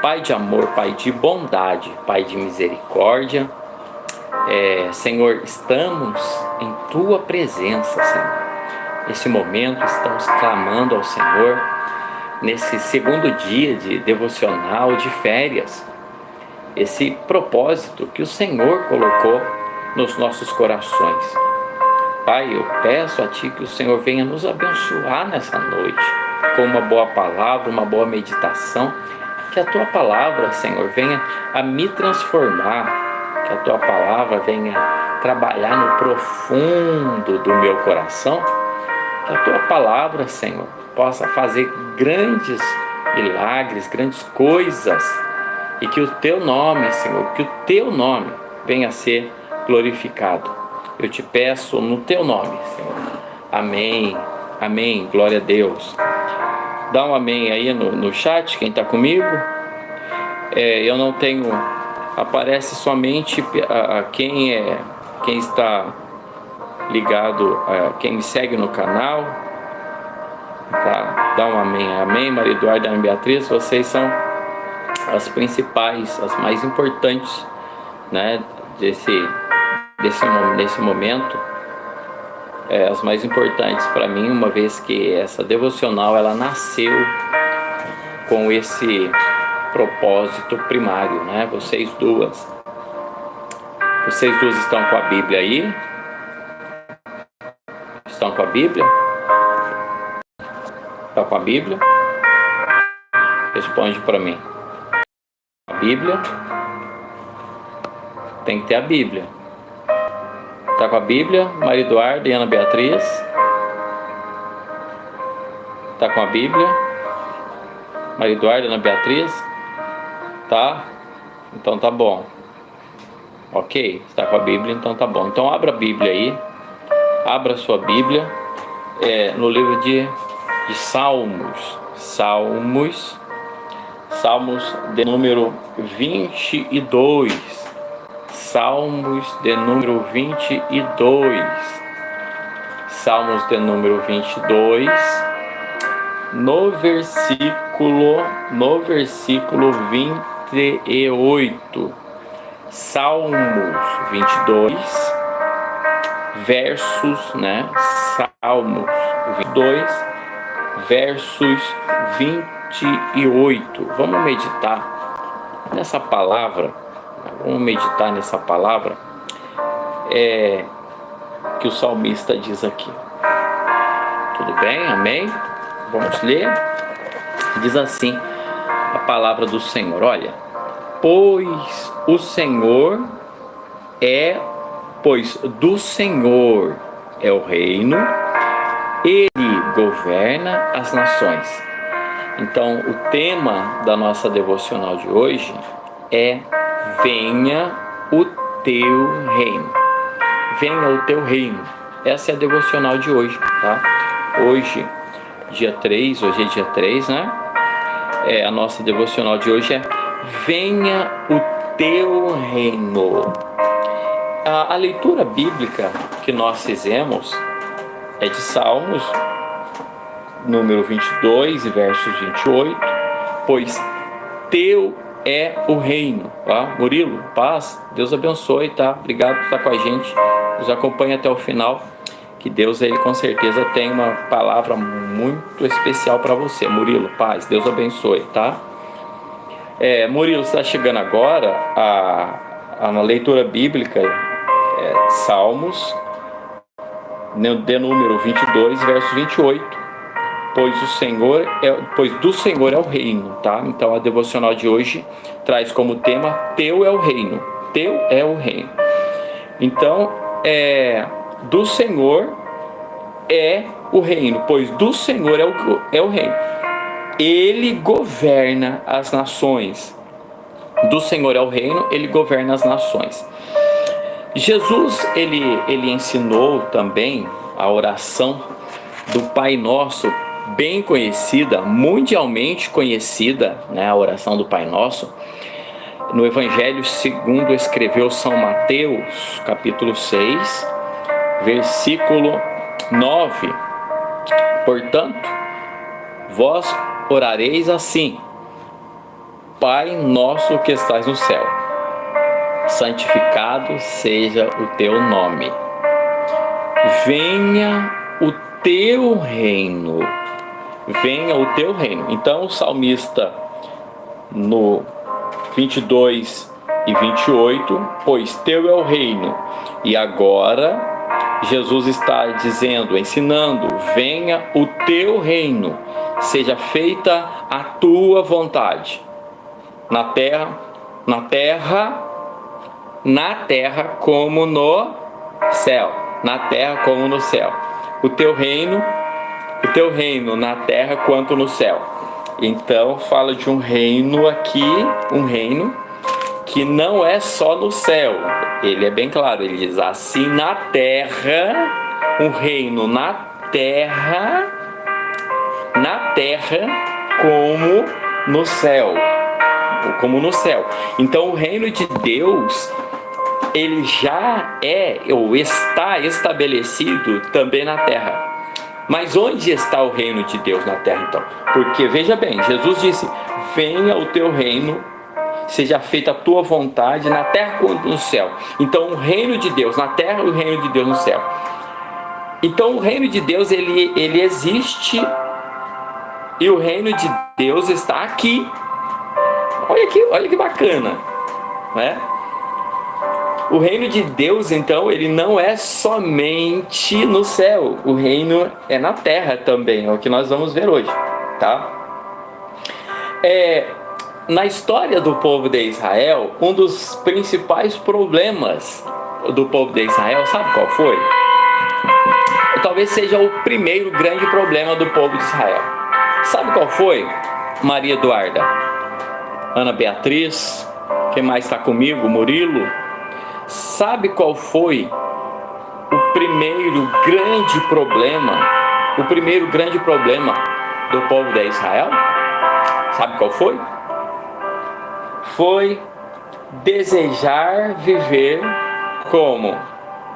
Pai de amor, Pai de bondade, Pai de misericórdia, Senhor, estamos em Tua presença, Senhor. Nesse momento estamos clamando ao Senhor, nesse segundo dia de devocional de férias, esse propósito que o Senhor colocou nos nossos corações. Pai, eu peço a Ti que o Senhor venha nos abençoar nessa noite, com uma boa palavra, uma boa meditação, que a Tua palavra, Senhor, venha a me transformar, que a Tua palavra venha trabalhar no profundo do meu coração, que a Tua palavra, Senhor, possa fazer grandes milagres, grandes coisas, e que o Teu nome, Senhor, que o Teu nome venha a ser glorificado. Eu te peço no Teu nome, Senhor. Amém, amém, glória a Deus. Dá um amém aí no chat, quem está comigo. Eu não tenho, aparece somente quem está ligado, quem me segue no canal. Tá? Dá um amém, amém. Maria Eduarda e Ana Beatriz, vocês são as principais, as mais importantes, né, desse momento, as mais importantes para mim, uma vez que essa devocional ela nasceu com esse propósito primário, né? Vocês duas estão com a Bíblia aí? Estão com a Bíblia? Estão com a Bíblia? Responde para mim. A Bíblia? Tem que ter a Bíblia. Tá com a Bíblia? Maria Eduarda e Ana Beatriz? Tá com a Bíblia? Maria Eduarda e Ana Beatriz? Tá? Então tá bom. Ok? Está com a Bíblia, então tá bom. Então abra a Bíblia aí. Abra a sua Bíblia. No livro de Salmos. Salmos de número 22. Salmos de número 22. Salmos de número 22. No versículo 28. Salmos 22. Versos, né? Salmos 22. Versos 28. Vamos meditar nessa palavra. Vamos meditar nessa palavra que o salmista diz aqui. Tudo bem? Amém? Vamos ler. Diz assim a palavra do Senhor. Olha, pois do Senhor é o reino, Ele governa as nações. Então, o tema da nossa devocional de hoje é: venha o teu reino. Venha o teu reino. Essa é a devocional de hoje, tá? Hoje é dia 3, né? A nossa devocional de hoje é: venha o teu reino. A leitura bíblica que nós fizemos é de Salmos, número 22 e versos 28. Pois teu é o reino, tá? Murilo, paz, Deus abençoe, tá? Obrigado por estar com a gente, nos acompanha até o final, que Deus, ele com certeza tem uma palavra muito especial para você. Murilo, paz, Deus abençoe, tá? Murilo, você está chegando agora a leitura bíblica, Salmos, de número 22, verso 28. Pois do Senhor é o reino, tá? Então a devocional de hoje traz como tema: teu é o reino, teu é o reino. Então, do Senhor é o reino, pois do Senhor é o reino. Ele governa as nações. Do Senhor é o reino, Ele governa as nações. Jesus, ele ensinou também a oração do Pai Nosso, bem conhecida, mundialmente conhecida, né, a oração do Pai Nosso, no Evangelho segundo escreveu São Mateus, capítulo 6, versículo 9. Portanto, vós orareis assim: Pai nosso que estás no céu, santificado seja o teu nome. Venha o teu reino. Venha o teu reino. Então o salmista no 22 e 28, pois teu é o reino. E agora Jesus está dizendo, ensinando, venha o teu reino, seja feita a tua vontade, na terra como no céu, na terra como no céu. O teu reino na terra quanto no céu. Então fala de um reino aqui, um reino que não é só no céu. Ele é bem claro, ele diz assim, na terra, um reino na terra como no céu. Como no céu. Então o reino de Deus, ele já é ou está estabelecido também na terra. Mas onde está o reino de Deus na terra então? Porque veja bem, Jesus disse, venha o teu reino, seja feita a tua vontade na terra como no céu. Então o reino de Deus na terra e o reino de Deus no céu. Então o reino de Deus ele existe e o reino de Deus está aqui. Olha que bacana, né? O reino de Deus, então, ele não é somente no céu. O reino é na terra também, é o que nós vamos ver hoje, tá? Na história do povo de Israel, um dos principais problemas do povo de Israel, sabe qual foi? Talvez seja o primeiro grande problema do povo de Israel. Sabe qual foi? Maria Eduarda, Ana Beatriz, quem mais está comigo? Murilo. Sabe qual foi o primeiro grande problema? O primeiro grande problema do povo de Israel? Sabe qual foi? Foi desejar viver como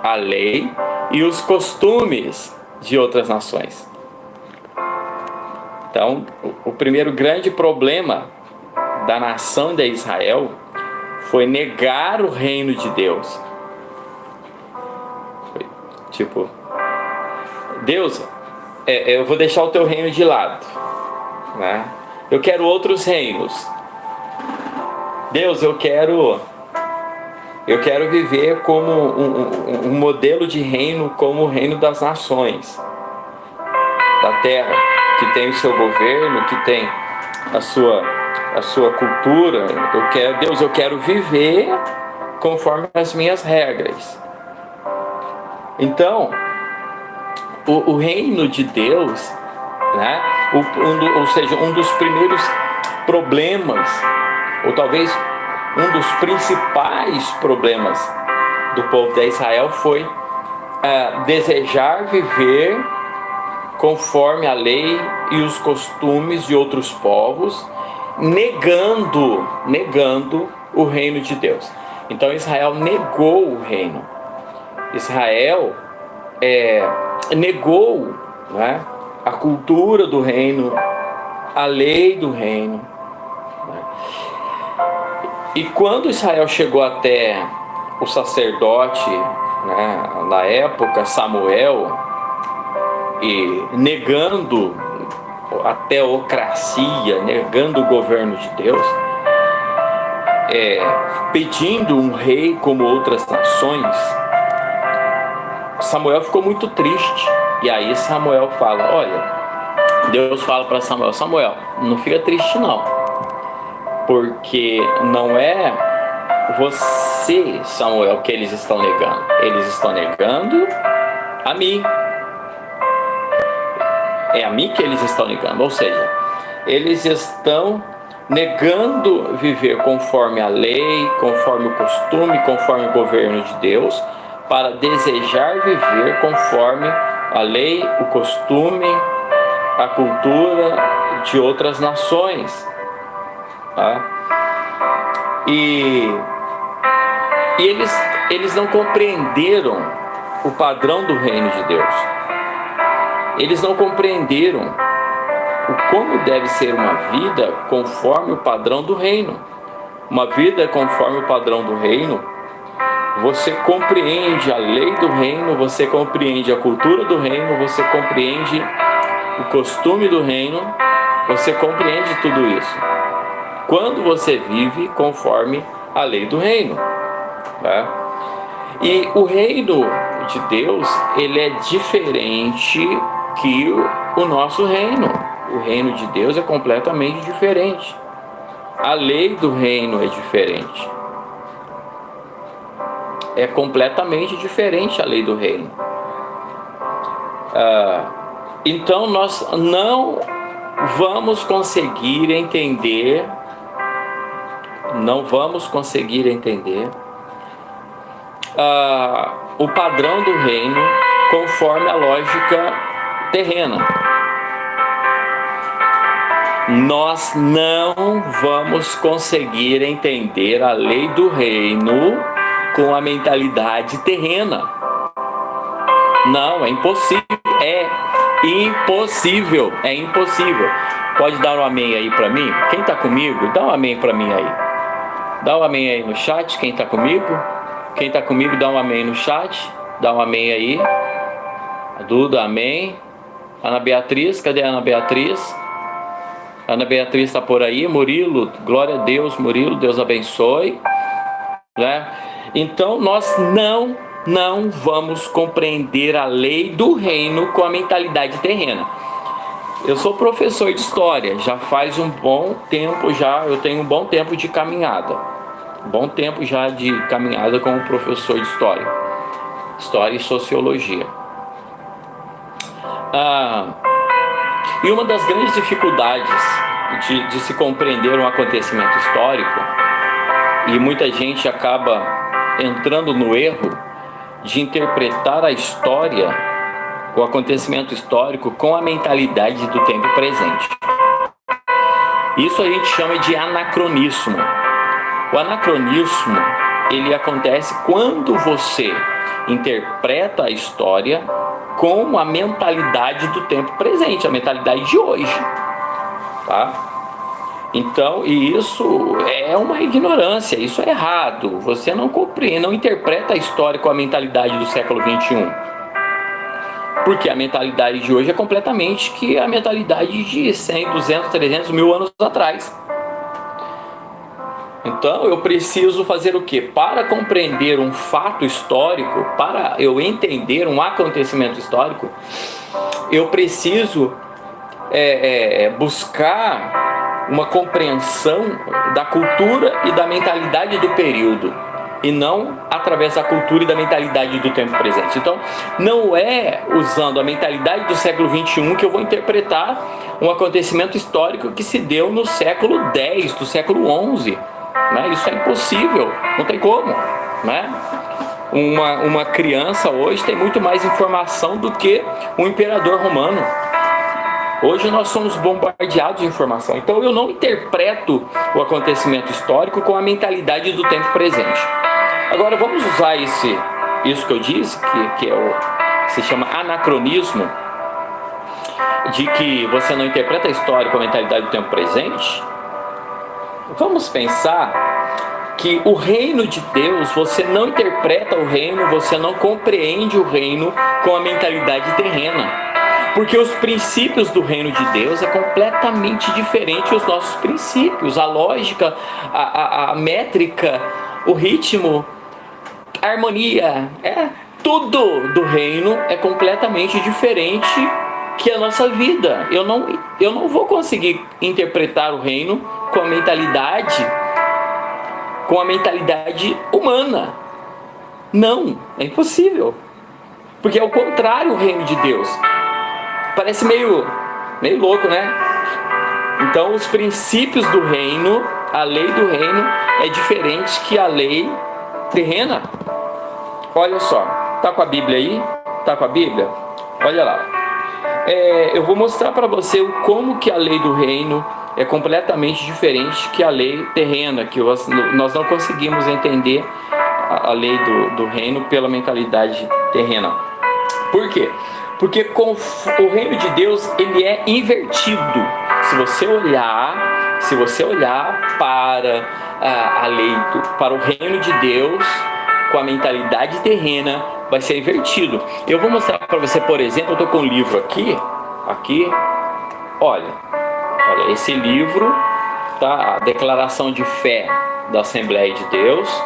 a lei e os costumes de outras nações. Então, o primeiro grande problema da nação de Israel foi negar o reino de Deus. Foi, tipo, Deus, eu vou deixar o teu reino de lado, né? Eu quero outros reinos. Deus, eu quero viver como um modelo de reino, como o reino das nações, da terra, que tem o seu governo, que tem a sua cultura. Deus, eu quero viver conforme as minhas regras. Então, o reino de Deus, né? Ou seja, um dos primeiros problemas, ou talvez um dos principais problemas do povo de Israel foi desejar viver conforme a lei e os costumes de outros povos, negando o reino de Deus. Então Israel negou o reino. Israel negou, né, a cultura do reino, a lei do reino, né? E quando Israel chegou até o sacerdote, né, na época Samuel, e negando a teocracia, negando o governo de Deus, pedindo um rei como outras nações, Samuel ficou muito triste. E aí Samuel fala, olha, Deus fala para Samuel, Samuel, não fica triste não, porque não é você, Samuel, que eles estão negando. Eles estão negando a mim. É a mim que eles estão negando. Ou seja, eles estão negando viver conforme a lei, conforme o costume, conforme o governo de Deus, para desejar viver conforme a lei, o costume, a cultura de outras nações, tá? E eles não compreenderam o padrão do reino de Deus. Eles não compreenderam o como deve ser uma vida conforme o padrão do reino. Uma vida conforme o padrão do reino, você compreende a lei do reino, você compreende a cultura do reino, você compreende o costume do reino, você compreende tudo isso quando você vive conforme a lei do reino, né? E o reino de Deus, ele é diferente que o nosso reino. O reino de Deus é completamente diferente. A lei do reino é diferente. É completamente diferente a lei do reino. Então nós não vamos conseguir entender, o padrão do reino conforme a lógica terrena. Nós não vamos conseguir entender a lei do reino com a mentalidade terrena. Não, é impossível. É impossível. Pode dar um amém aí pra mim? Quem tá comigo, dá um amém pra mim aí. Dá um amém aí no chat, quem tá comigo? Quem tá comigo, dá um amém no chat. Dá um amém aí. A Duda, amém. Ana Beatriz, cadê a Ana Beatriz? Ana Beatriz está por aí. Murilo, glória a Deus, Murilo, Deus abençoe, né? Então nós não vamos compreender a lei do reino com a mentalidade terrena. Eu sou professor de história, já faz um bom tempo eu tenho um bom tempo de caminhada. Bom tempo já de caminhada como professor de história e sociologia. E uma das grandes dificuldades de se compreender um acontecimento histórico, e muita gente acaba entrando no erro de interpretar a história, o acontecimento histórico, com a mentalidade do tempo presente. Isso a gente chama de anacronismo. O anacronismo, ele acontece quando você interpreta a história com a mentalidade do tempo presente, a mentalidade de hoje, tá? Então, isso é uma ignorância, isso é errado. Você não compreende, não interpreta a história com a mentalidade do século XXI. Porque a mentalidade de hoje é completamente que a mentalidade de 100, 200, 300 mil anos atrás. Então eu preciso fazer o quê? Para compreender um fato histórico, para eu entender um acontecimento histórico, eu preciso buscar uma compreensão da cultura e da mentalidade do período, e não através da cultura e da mentalidade do tempo presente. Então não é usando a mentalidade do século XXI que eu vou interpretar um acontecimento histórico que se deu no século X, do século XI. Né? Isso é impossível, não tem como, né? Uma criança hoje tem muito mais informação do que um imperador romano. Hoje nós somos bombardeados de informação. Então eu não interpreto o acontecimento histórico com a mentalidade do tempo presente. Agora vamos usar isso que eu disse, que se chama anacronismo, de que você não interpreta a história com a mentalidade do tempo presente. Vamos pensar que o reino de Deus, você não interpreta o reino, você não compreende o reino com a mentalidade terrena. Porque os princípios do reino de Deus é completamente diferente dos nossos princípios. A lógica, a métrica, o ritmo, a harmonia, tudo do reino é completamente diferente que a nossa vida. Eu não vou conseguir interpretar o reino com a mentalidade humana. Não, é impossível. Porque é o contrário o reino de Deus. Parece meio louco, né? Então os princípios do reino, a lei do reino é diferente que a lei terrena. Olha só, tá com a Bíblia aí? Tá com a Bíblia? Olha lá. Eu vou mostrar para você como que a lei do reino é completamente diferente que a lei terrena, que nós não conseguimos entender a lei do reino pela mentalidade terrena. Por quê? Porque o reino de Deus, ele é invertido. Se você olhar para a lei, para o reino de Deus, com a mentalidade terrena, vai ser invertido. Eu vou mostrar para você, por exemplo, eu estou com um livro aqui, olha, esse livro, tá? A Declaração de Fé da Assembleia de Deus,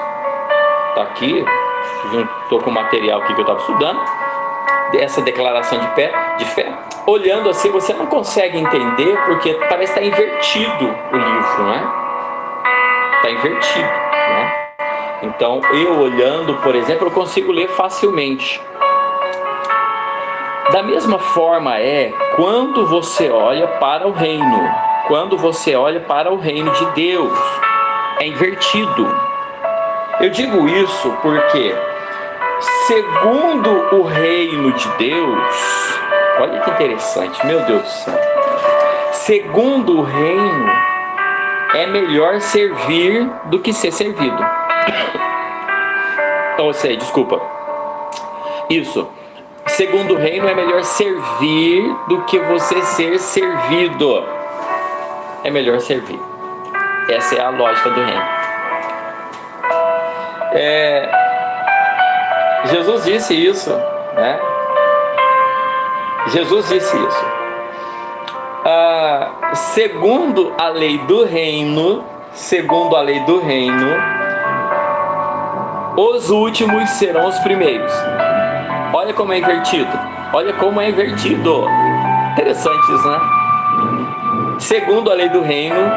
tá aqui, estou com o material aqui que eu estava estudando, essa declaração de fé, olhando assim, você não consegue entender, porque parece estar invertido o livro, né? Está invertido, né? Então, eu olhando, por exemplo, eu consigo ler facilmente. Da mesma forma quando você olha para o reino, quando você olha para o reino de Deus, é invertido. Eu digo isso porque, segundo o reino de Deus, olha que interessante, meu Deus do céu. Segundo o reino, é melhor servir do que ser servido. Segundo o reino, é melhor servir do que você ser servido. É melhor servir. Essa é a lógica do reino. Jesus disse isso, né? Jesus disse isso. Segundo a lei do reino, os últimos serão os primeiros. Olha como é invertido. Interessante isso, né? Segundo a lei do reino,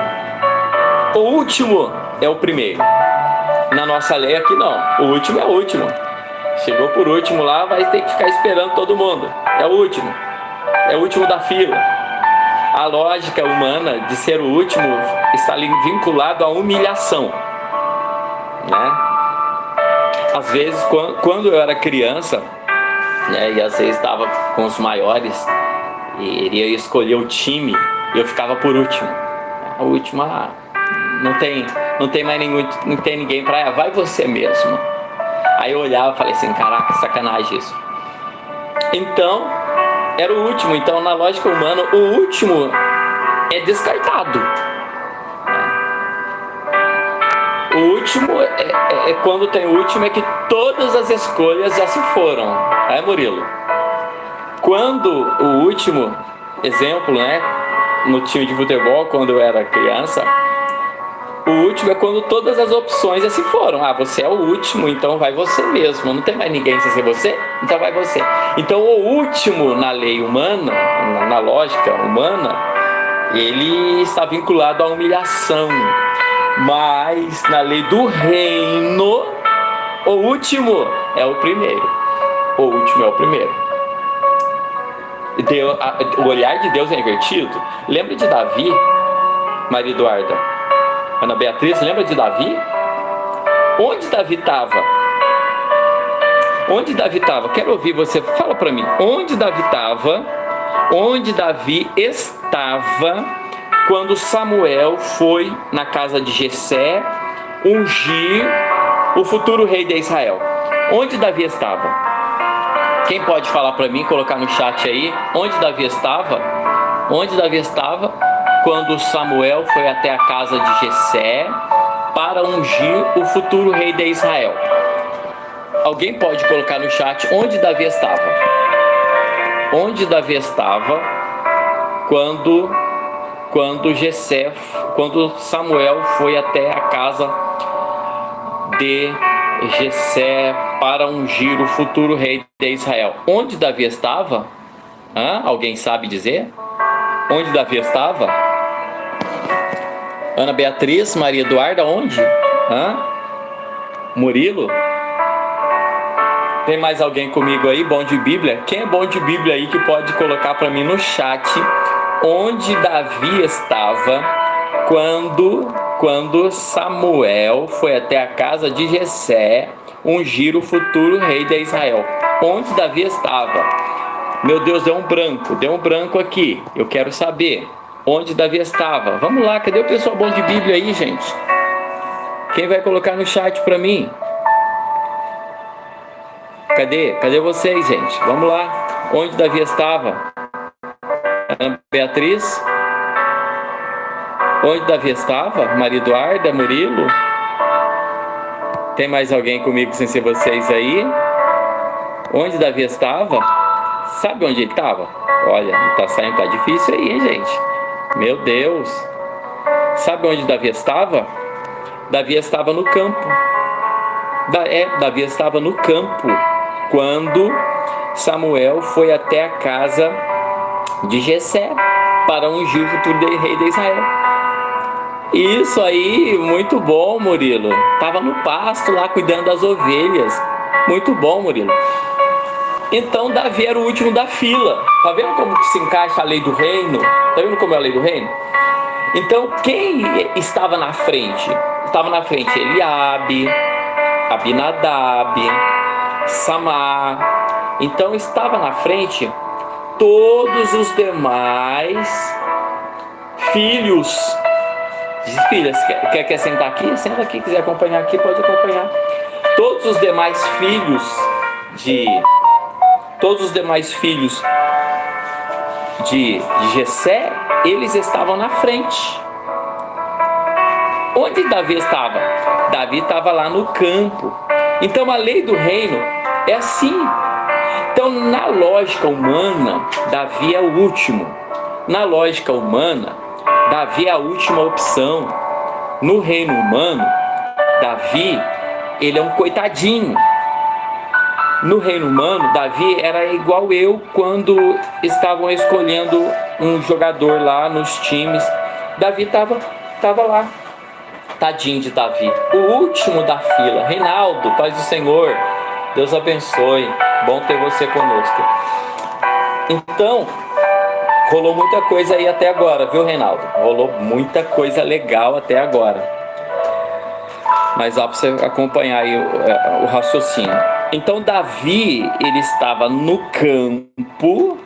o último é o primeiro. Na nossa lei aqui não. O último é o último. Chegou por último lá, vai ter que ficar esperando todo mundo. É o último. É o último da fila. A lógica humana de ser o último está vinculado à humilhação, né? Às vezes, quando eu era criança, né, e às vezes estava com os maiores e iria escolher o time, eu ficava por último. O último, não tem mais nenhum, não tem ninguém para vai você mesmo. Aí eu olhava e falei assim, caraca, sacanagem isso. Então, era o último. Então, na lógica humana, o último é descartado. O último quando tem o último, é que todas as escolhas já se foram. Murilo? Quando o último, exemplo, né? No time de futebol, quando eu era criança, o último é quando todas as opções já se foram. Você é o último, então vai você mesmo. Não tem mais ninguém sem ser você, então vai você. Então o último na lei humana, na lógica humana, ele está vinculado à humilhação. Mas na lei do reino, o último é o primeiro. O último é o primeiro. O olhar de Deus é invertido. Lembra de Davi, Maria Eduarda? Ana Beatriz, lembra de Davi? Onde Davi estava? Onde Davi estava? Quero ouvir você, fala para mim. Onde Davi estava? Onde Davi estava quando Samuel foi na casa de Jessé ungir o futuro rei de Israel? Onde Davi estava? Quem pode falar para mim, colocar no chat aí? Onde Davi estava? Onde Davi estava quando Samuel foi até a casa de Jessé para ungir o futuro rei de Israel? Alguém pode colocar no chat onde Davi estava? Onde Davi estava quando Samuel foi até a casa de Jessé para ungir o futuro rei de Israel? Onde Davi estava? Alguém sabe dizer? Onde Davi estava? Ana Beatriz, Maria Eduarda, onde? Murilo? Tem mais alguém comigo aí, bom de Bíblia? Quem é bom de Bíblia aí que pode colocar para mim no chat onde Davi estava quando Samuel foi até a casa de Jessé ungir o futuro rei de Israel? Onde Davi estava? Meu Deus, deu um branco aqui. Eu quero saber onde Davi estava. Vamos lá, cadê o pessoal bom de Bíblia aí, gente? Quem vai colocar no chat para mim? Cadê vocês, gente? Vamos lá. Onde Davi estava? Ana Beatriz? Onde Davi estava? Maria Eduarda, Murilo? Tem mais alguém comigo sem ser vocês aí? Onde Davi estava? Sabe onde ele estava? Olha, tá saindo, tá difícil aí, hein, gente? Meu Deus! Sabe onde Davi estava? Davi estava no campo. Davi estava no campo quando Samuel foi até a casa de Jessé para ungir o futuro rei de Israel. Isso aí, muito bom, Murilo. Tava no pasto lá cuidando das ovelhas. Muito bom, Murilo. Então Davi era o último da fila. Tá vendo como que se encaixa a lei do reino? Tá vendo como é a lei do reino? Então quem estava na frente? Estava na frente Eliabe, Abinadab, Samar. Então estava na frente todos os demais filhos e filhas. Quer sentar aqui? Senta aqui. Quiser acompanhar aqui, pode acompanhar. Todos os demais filhos de Jessé, eles estavam na frente. Onde Davi estava? Davi estava lá no campo. Então a lei do reino é assim. Então na lógica humana, Davi é o último. Na lógica humana, Davi é a última opção. No reino humano, Davi, ele é um coitadinho. No reino humano, Davi era igual eu quando estavam escolhendo um jogador lá nos times. Davi estava lá. Tadinho de Davi, o último da fila. Reinaldo, paz do Senhor, Deus abençoe, bom ter você conosco. Então, rolou muita coisa aí até agora, viu, Reinaldo? Rolou muita coisa legal até agora. Mas dá para você acompanhar aí o raciocínio. Então, Davi, ele estava no campo.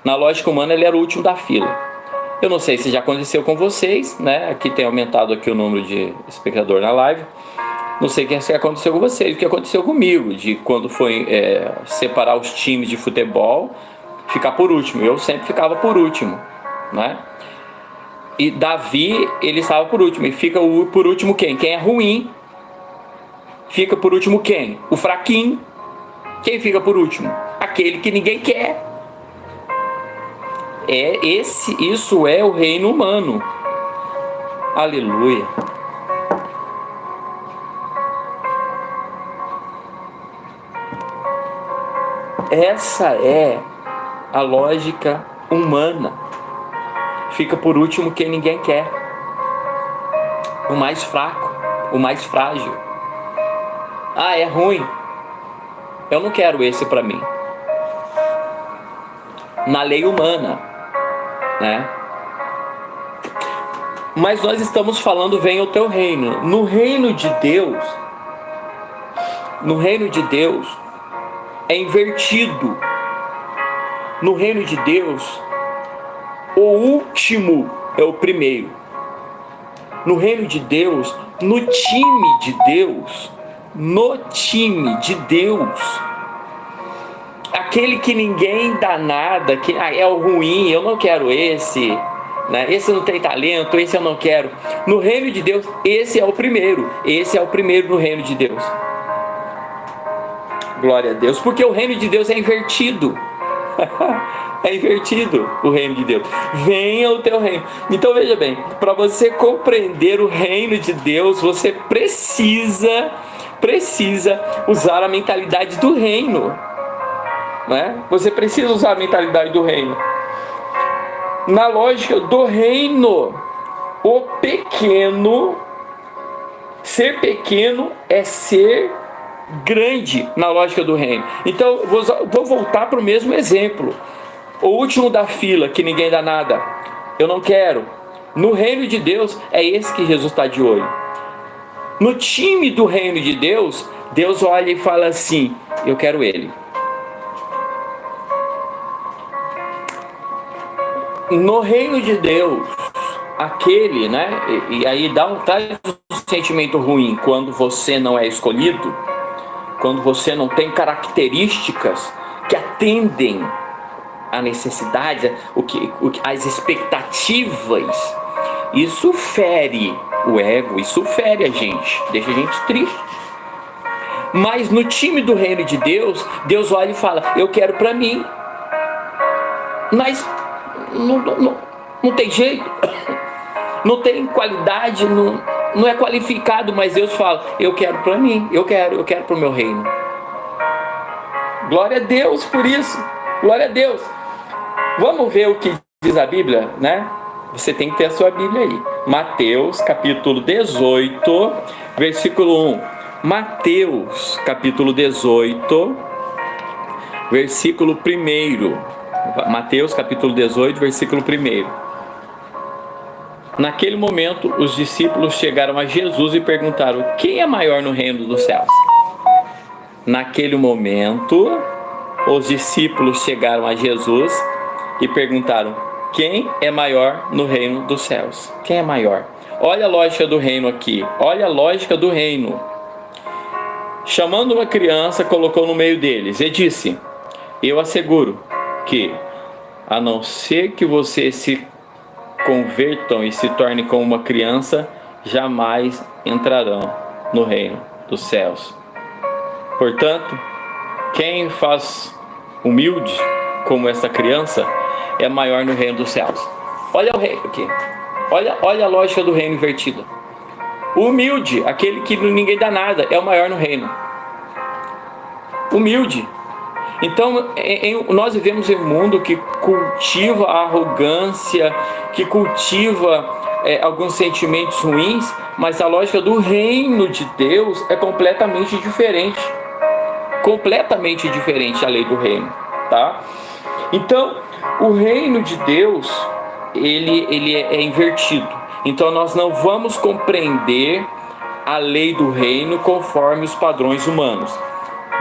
Na lógica humana, ele era o último da fila. Eu não sei se já aconteceu com vocês, né? Aqui tem aumentado aqui o número de espectador na live. Não sei o que aconteceu com vocês, o que aconteceu comigo, de quando foi separar os times de futebol, ficar por último. Eu sempre ficava por último, né? E Davi, ele estava por último. E fica por último quem? Quem é ruim. Fica por último quem? O fraquinho. Quem fica por último? Aquele que ninguém quer. Isso é o reino humano. Aleluia. Essa é a lógica humana. Fica por último quem ninguém quer. O mais fraco, o mais frágil. Ah, é ruim. Eu não quero esse para mim. Na lei humana, né? Mas nós estamos falando, venha o teu reino. No reino de Deus é invertido. No reino de Deus, o último é o primeiro. No reino de Deus, no time de Deus, aquele que ninguém dá nada, que é o ruim, eu não quero esse, né? Esse não tem talento, esse eu não quero. No reino de Deus, esse é o primeiro no reino de Deus. Glória a Deus, porque o reino de Deus é invertido. É invertido o reino de Deus. Venha o teu reino. Então veja bem, para você compreender o reino de Deus, você precisa usar a mentalidade do reino, né? Você precisa usar a mentalidade do reino. Na lógica do reino, o pequeno, ser pequeno é ser grande na lógica do reino. Então, vou voltar para o mesmo exemplo. O último da fila, que ninguém dá nada, eu não quero. No reino de Deus, é esse que Jesus está de olho. No time do reino de Deus, Deus olha e fala assim: eu quero ele. No reino de Deus, aquele, né? E aí traz um sentimento ruim quando você não é escolhido, quando você não tem características que atendem a necessidade, as expectativas, isso fere o ego, isso fere a gente, deixa a gente triste. Mas no time do reino de Deus, Deus olha e fala: eu quero para mim. Mas não tem jeito, não tem qualidade, não é qualificado, mas Deus fala: eu quero para mim, eu quero para o meu reino. Glória a Deus por isso, glória a Deus. Vamos ver o que diz a Bíblia, né? Você tem que ter a sua Bíblia aí. Mateus capítulo 18, versículo 1. Mateus capítulo 18, versículo 1. Mateus capítulo 18, versículo 1. Naquele momento, os discípulos chegaram a Jesus e perguntaram: quem é maior no reino dos céus? Naquele momento, os discípulos chegaram a Jesus e perguntaram: quem é maior no reino dos céus? Quem é maior? Olha a lógica do reino aqui. Olha a lógica do reino. Chamando uma criança, colocou no meio deles e disse: eu asseguro que, a não ser que vocês se convertam e se tornem como uma criança, jamais entrarão no reino dos céus. Portanto, quem faz humilde como essa criança é maior no reino dos céus. Olha o reino aqui. Olha a lógica do reino invertida. O humilde, aquele que ninguém dá nada, é o maior no reino. Humilde. Então, nós vivemos em um mundo que cultiva a arrogância, que cultiva alguns sentimentos ruins, mas a lógica do reino de Deus é completamente diferente. Completamente diferente a lei do reino, tá? Então, o reino de Deus, ele é invertido. Então, nós não vamos compreender a lei do reino conforme os padrões humanos.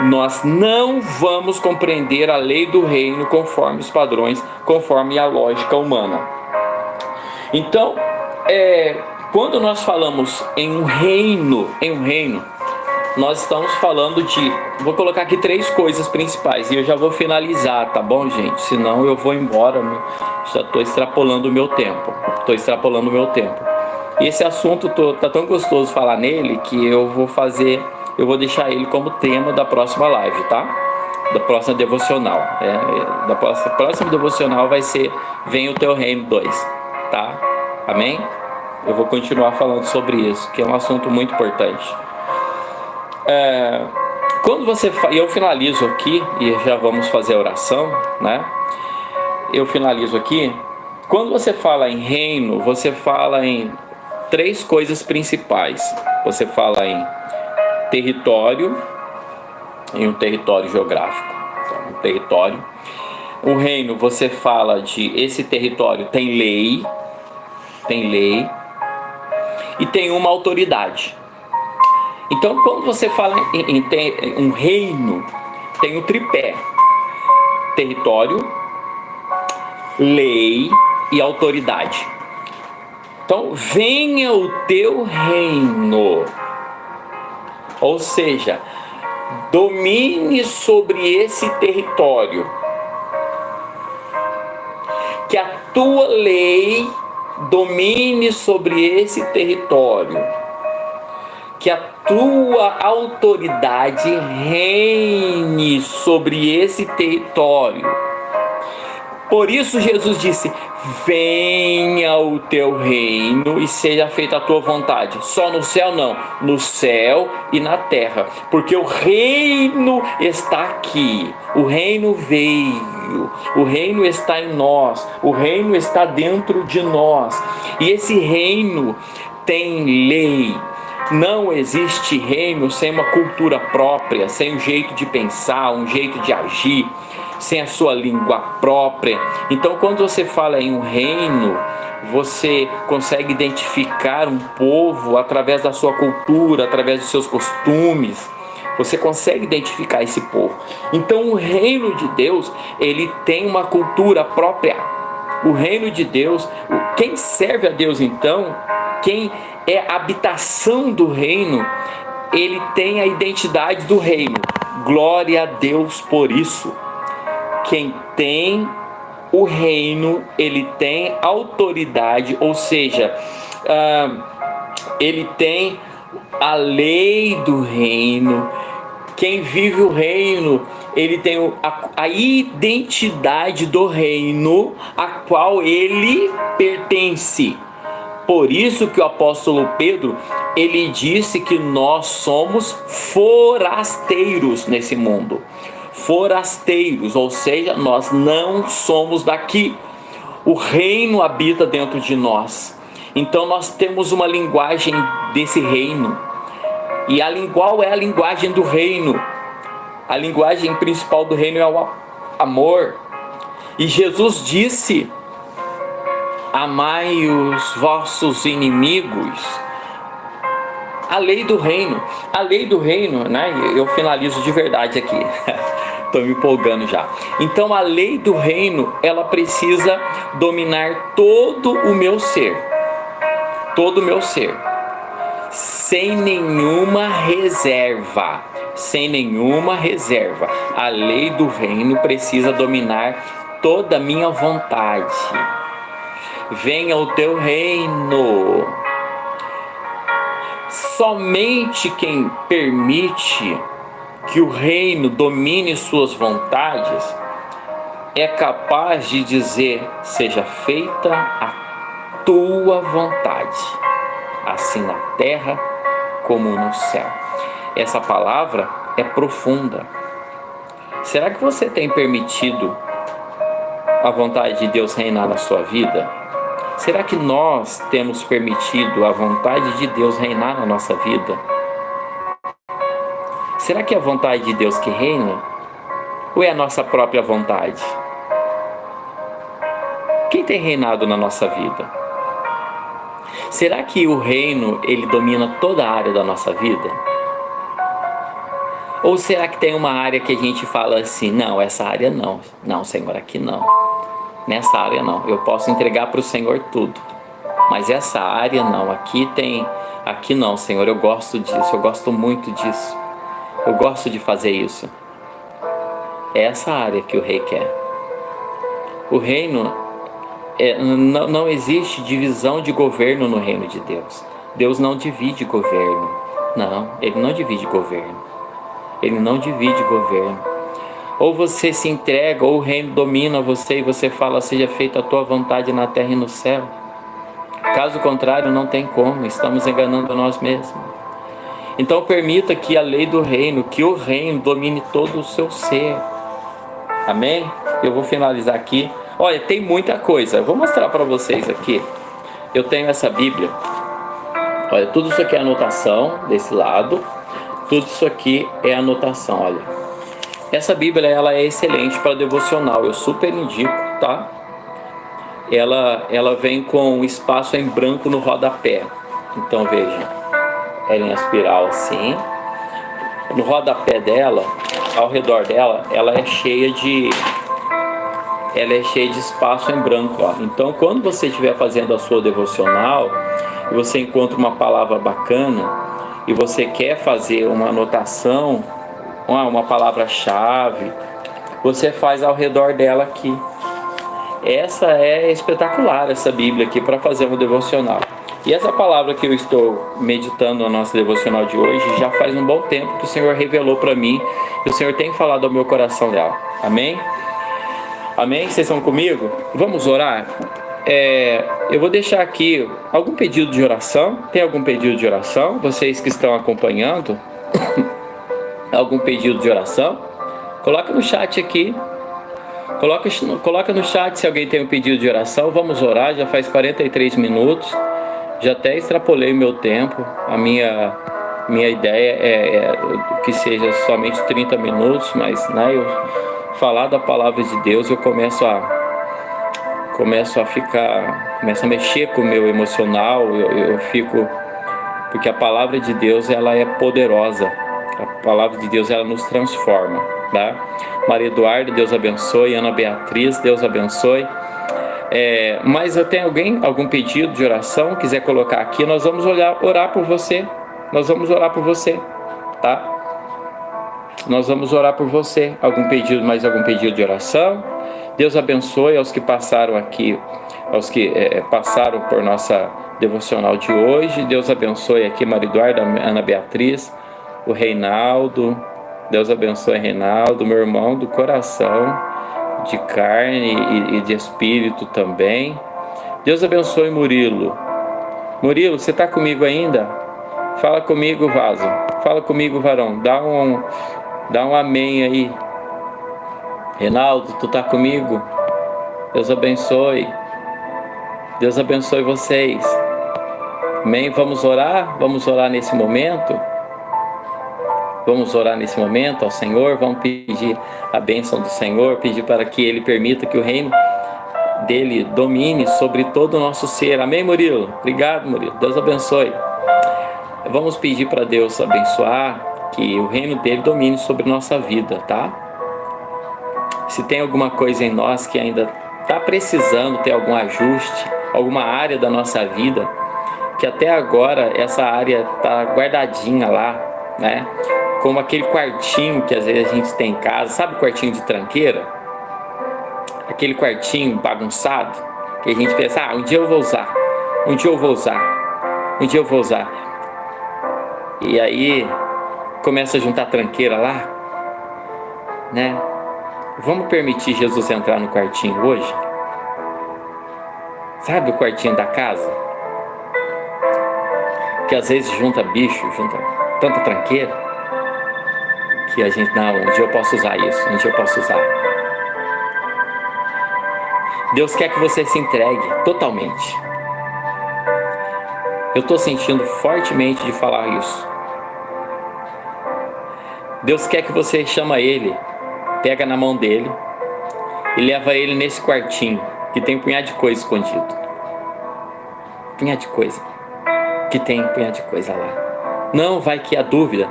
Nós não vamos compreender a lei do reino conforme os padrões, conforme a lógica humana. Então, quando nós falamos em um reino, nós estamos falando de... Vou colocar aqui 3 coisas principais e eu já vou finalizar, tá bom, gente? Senão eu vou embora, já estou extrapolando o meu tempo. E esse assunto tá tão gostoso falar nele que eu vou deixar ele como tema da próxima live, tá? Da próxima devocional. Da próxima devocional vai ser Vem o Teu Reino 2, tá? Amém? Eu vou continuar falando sobre isso, que é um assunto muito importante. Quando você eu finalizo aqui, e já vamos fazer a oração, né? Eu finalizo aqui. Quando você fala em reino, você fala em 3 coisas principais. Você fala em território, em um território geográfico, então, um território. O reino, você fala de esse território tem lei e tem uma autoridade. Então, quando você fala em um reino, tem o tripé: território, lei e autoridade. Então, venha o teu reino. Ou seja, domine sobre esse território. Que a tua lei domine sobre esse território. Que a tua autoridade reine sobre esse território. Por isso Jesus disse: venha o teu reino e seja feita a tua vontade. Só no céu não, no céu e na terra. Porque o reino está aqui, o reino veio, o reino está em nós, o reino está dentro de nós. E esse reino tem lei. Não existe reino sem uma cultura própria, sem um jeito de pensar, um jeito de agir, sem a sua língua própria. Então, quando você fala em um reino, você consegue identificar um povo através da sua cultura, através dos seus costumes. Você consegue identificar esse povo. Então, o reino de Deus, ele tem uma cultura própria. O reino de Deus, quem serve a Deus então, quem é a habitação do reino, ele tem a identidade do reino. Glória a Deus por isso. quem tem o reino, ele tem autoridade, ou seja, ele tem a lei do reino. Quem vive o reino, ele tem a identidade do reino a qual ele pertence. Por isso que o apóstolo Pedro, ele disse que nós somos forasteiros nesse mundo. Forasteiros, ou seja, nós não somos daqui. O reino habita dentro de nós. Então nós temos uma linguagem desse reino. E qual é a linguagem do reino? A linguagem principal do reino é o amor. E Jesus disse: amai os vossos inimigos. A lei do reino. A lei do reino, né? Eu finalizo de verdade aqui. Estou me empolgando já. Então a lei do reino, ela precisa dominar todo o meu ser. Todo o meu ser. Sem nenhuma reserva. Sem nenhuma reserva. A lei do reino precisa dominar toda a minha vontade. Venha o teu reino. Somente quem permite que o reino domine suas vontades é capaz de dizer: seja feita a tua vontade, assim na terra como no céu. Essa palavra é profunda. Será que você tem permitido a vontade de Deus reinar na sua vida? Será que nós temos permitido a vontade de Deus reinar na nossa vida? Será que é a vontade de Deus que reina? Ou é a nossa própria vontade? Quem tem reinado na nossa vida? Será que o reino, ele domina toda a área da nossa vida? Ou será que tem uma área que a gente fala assim: não, essa área não. Não, Senhor, aqui não. Nessa área não, eu posso entregar para o Senhor tudo, mas essa área não, aqui não, Senhor, eu gosto disso, eu gosto muito disso, eu gosto de fazer isso. É essa área que o rei quer. O reino, não existe divisão de governo no reino de Deus. Deus não divide governo, não, Ele não divide governo, Ele não divide governo. Ou você se entrega, ou o reino domina você e você fala: seja feita a tua vontade na terra e no céu. Caso contrário, não tem como, estamos enganando a nós mesmos. Então permita que a lei do reino, que o reino domine todo o seu ser. Amém? Eu vou finalizar aqui. Olha, tem muita coisa, eu vou mostrar para vocês aqui. Eu tenho essa Bíblia. Olha, tudo isso aqui é anotação desse lado. Tudo isso aqui é anotação, olha. Essa Bíblia, ela é excelente para devocional, eu super indico, tá? Ela vem com espaço em branco no rodapé. Então veja, ela em espiral assim. No rodapé dela, ao redor dela, ela é cheia de espaço em branco, ó. Então quando você estiver fazendo a sua devocional e você encontra uma palavra bacana e você quer fazer uma anotação, uma palavra-chave, você faz ao redor dela aqui. Essa é espetacular, essa Bíblia aqui, para fazer um devocional. E essa palavra que eu estou meditando na nossa devocional de hoje, já faz um bom tempo que o Senhor revelou para mim, e o Senhor tem falado ao meu coração dela. Amém? Amém? Vocês estão comigo? Vamos orar? Eu vou deixar aqui algum pedido de oração. Tem algum pedido de oração? Vocês que estão acompanhando, algum pedido de oração? Coloca no chat aqui. Coloca no chat se alguém tem um pedido de oração. Vamos orar, já faz 43 minutos. Já até extrapolei o meu tempo. A minha ideia é que seja somente 30 minutos, mas eu falar da palavra de Deus, eu começo a mexer com o meu emocional. Eu fico, porque a palavra de Deus, ela é poderosa. A palavra de Deus, ela nos transforma, tá? Maria Eduarda, Deus abençoe. Ana Beatriz, Deus abençoe. Mas eu tenho algum pedido de oração, quiser colocar aqui, nós vamos orar por você. Nós vamos orar por você, tá? nós vamos orar por você. Mais algum pedido de oração? Deus abençoe aos que passaram aqui, aos que passaram por nossa devocional de hoje. Deus abençoe aqui Maria Eduarda, Ana Beatriz, o Reinaldo. Deus abençoe Reinaldo, meu irmão do coração, de carne e de espírito também. Deus abençoe Murilo. Murilo, você está comigo ainda? Fala comigo, vaso. Fala comigo, varão. Dá um amém aí. Reinaldo, tu tá comigo? Deus abençoe. Deus abençoe vocês. Amém? Vamos orar? Vamos orar nesse momento? Vamos orar nesse momento ao Senhor. Vamos pedir a bênção do Senhor. Pedir para que Ele permita que o reino dele domine sobre todo o nosso ser. Amém, Murilo? Obrigado, Murilo. Deus abençoe. Vamos pedir para Deus abençoar, que o reino dele domine sobre nossa vida, tá? Se tem alguma coisa em nós que ainda está precisando ter algum ajuste, alguma área da nossa vida, que até agora essa área está guardadinha lá, né? Como aquele quartinho que às vezes a gente tem em casa, sabe o quartinho de tranqueira? Aquele quartinho bagunçado, que a gente pensa, um dia eu vou usar, um dia eu vou usar, um dia eu vou usar. E aí começa a juntar tranqueira lá, né? Vamos permitir Jesus entrar no quartinho hoje? Sabe o quartinho da casa? Que às vezes junta bicho, junta tanta tranqueira, que a gente, não, um dia eu posso usar isso, um dia eu posso usar. Deus quer que você se entregue totalmente. Eu estou sentindo fortemente de falar isso. Deus quer que você chama Ele, pega na mão dele e leva ele nesse quartinho que tem um punhado de coisa escondido. Punhado de coisa. Que tem um punhado de coisa lá. Não vai que há dúvida.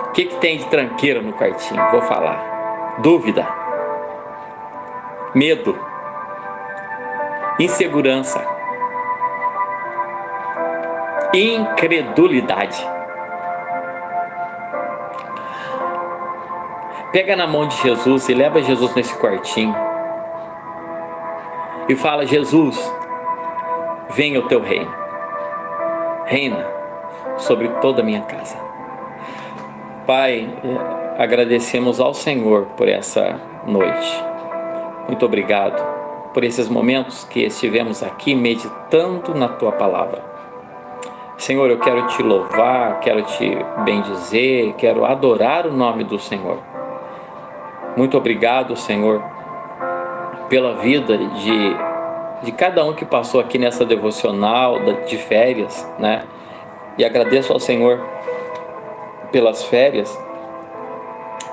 O que tem de tranqueira no quartinho? Vou falar. Dúvida. Medo. Insegurança. Incredulidade. Pega na mão de Jesus e leva Jesus nesse quartinho e fala: Jesus, venha o teu reino, reina sobre toda a minha casa. Pai, agradecemos ao Senhor por essa noite. Muito obrigado por esses momentos que estivemos aqui meditando na tua palavra. Senhor, eu quero te louvar, quero te bendizer, quero adorar o nome do Senhor. Muito obrigado, Senhor, pela vida de cada um que passou aqui nessa devocional de férias, né? E agradeço ao Senhor pelas férias.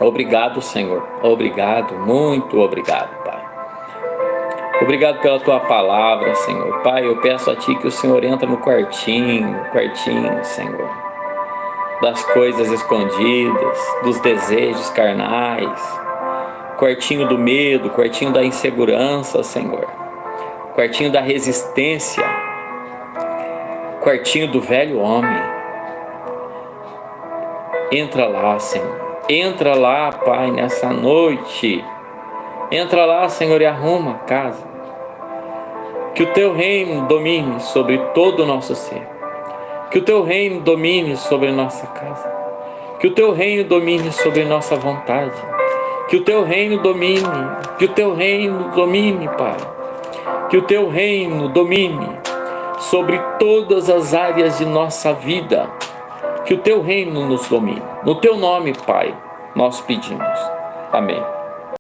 Obrigado, Senhor. Obrigado, muito obrigado, Pai. Obrigado pela tua palavra, Senhor. Pai, eu peço a ti que o Senhor entre no quartinho, Senhor, das coisas escondidas, dos desejos carnais, quartinho do medo, quartinho da insegurança, Senhor, quartinho da resistência, quartinho do velho homem. Entra lá, Senhor. Entra lá, Pai, nessa noite. Entra lá, Senhor, e arruma a casa. Que o teu reino domine sobre todo o nosso ser. Que o teu reino domine sobre nossa casa. Que o teu reino domine sobre nossa vontade. Que o teu reino domine. Que o teu reino domine, Pai. Que o teu reino domine sobre todas as áreas de nossa vida. Que o teu reino nos domine. No teu nome, Pai, nós pedimos. Amém.